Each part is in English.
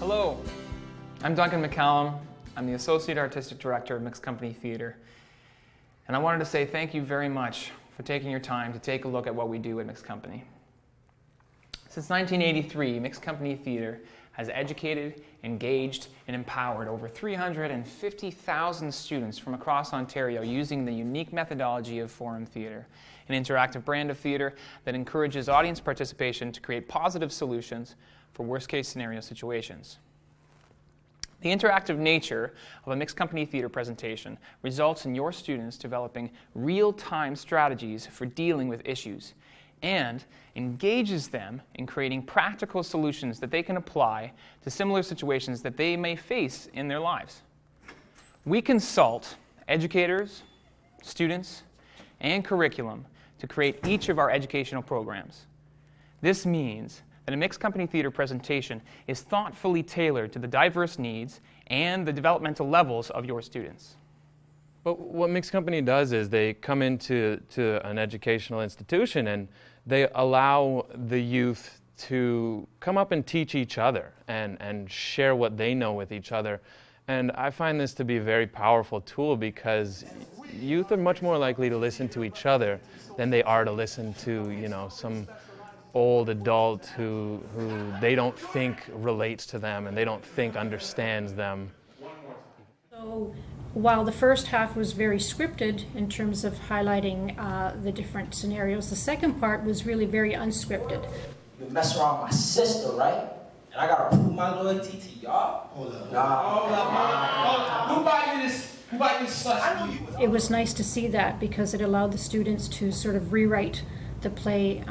Hello, I'm Duncan McCallum. I'm the Associate Artistic Director of Mixed Company Theatre. And I wanted to say thank you very much for taking your time to take a look at what we do at Mixed Company. Since 1983, Mixed Company Theatre has educated, engaged, and empowered over 350,000 students from across Ontario using the unique methodology of forum theatre, an interactive brand of theatre that encourages audience participation to create positive solutions for worst-case scenario situations. The interactive nature of a mixed company theatre presentation results in your students developing real-time strategies for dealing with issues and engages them in creating practical solutions that they can apply to similar situations that they may face in their lives. We consult educators, students, and curriculum to create each of our educational programs. This means that a mixed company theatre presentation is thoughtfully tailored to the diverse needs and the developmental levels of your students. But what Mixed Company does is they come into an educational institution and they allow the youth to come up and teach each other and share what they know with each other. And I find this to be a very powerful tool because youth are much more likely to listen to each other than they are to listen to, some old adult who they don't think relates to them and they don't think understands them. So while the first half was very scripted in terms of highlighting the different scenarios, the second part was really very unscripted. You mess around with my sister, right? And I gotta prove my loyalty to y'all? Hold up. Nah. Who bought you this? Who bought you this slush? It was nice to see that because it allowed the students to sort of rewrite the play,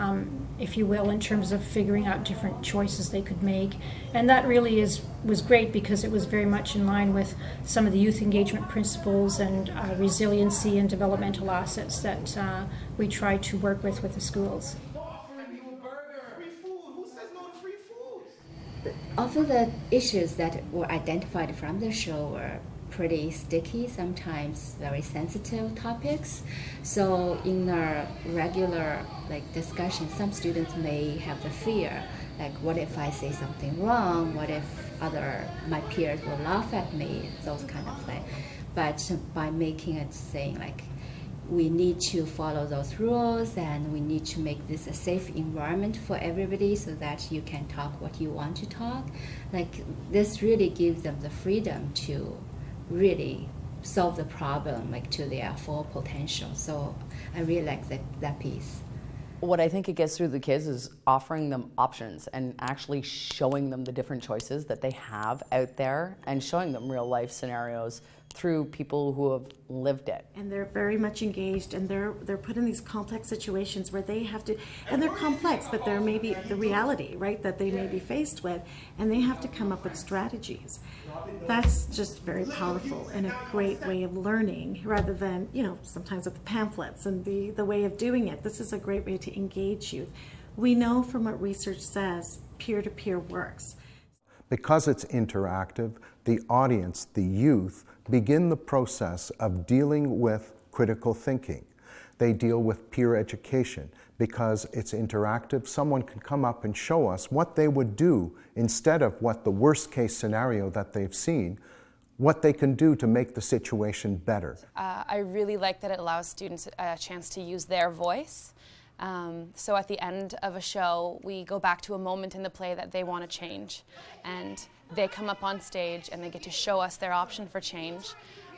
if you will, in terms of figuring out different choices they could make. And that really was great because it was very much in line with some of the youth engagement principles and resiliency and developmental assets that we try to work with the schools. Although the issues that were identified from the show were pretty sticky, sometimes very sensitive topics. So in a regular discussion, some students may have the fear, what if I say something wrong? What if my peers will laugh at me? Those kind of things. But by making it saying we need to follow those rules and we need to make this a safe environment for everybody so that you can talk what you want to talk. This really gives them the freedom to really solve the problem to their full potential. So I really like that piece. What I think it gets through the kids is offering them options and actually showing them the different choices that they have out there and showing them real life scenarios through people who have lived it. And they're very much engaged and they're put in these complex situations where they have to, and they're complex, but they're maybe the reality, right, that they may be faced with, and they have to come up with strategies. That's just very powerful and a great way of learning rather than, sometimes with the pamphlets and the way of doing it. This is a great way to engage youth. We know from what research says, peer-to-peer works. Because it's interactive, the audience, the youth, begin the process of dealing with critical thinking. They deal with peer education. Because it's interactive, someone can come up and show us what they would do instead of what the worst case scenario that they've seen, what they can do to make the situation better. I really like that it allows students a chance to use their voice. So at the end of a show, we go back to a moment in the play that they want to change. And they come up on stage and they get to show us their option for change.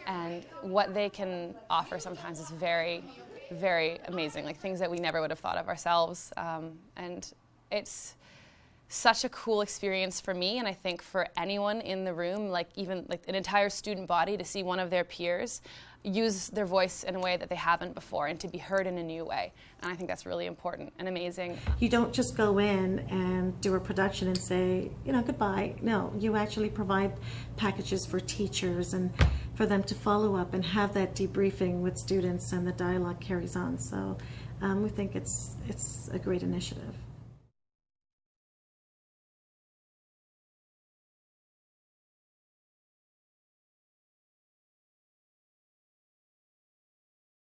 And what they can offer sometimes is very, very amazing, things that we never would have thought of ourselves. And it's such a cool experience for me, and I think for anyone in the room, even an entire student body, to see one of their peers use their voice in a way that they haven't before and to be heard in a new way. And I think that's really important and amazing. You don't just go in and do a production and say, goodbye. No, you actually provide packages for teachers and for them to follow up and have that debriefing with students, and the dialogue carries on. So we think it's a great initiative.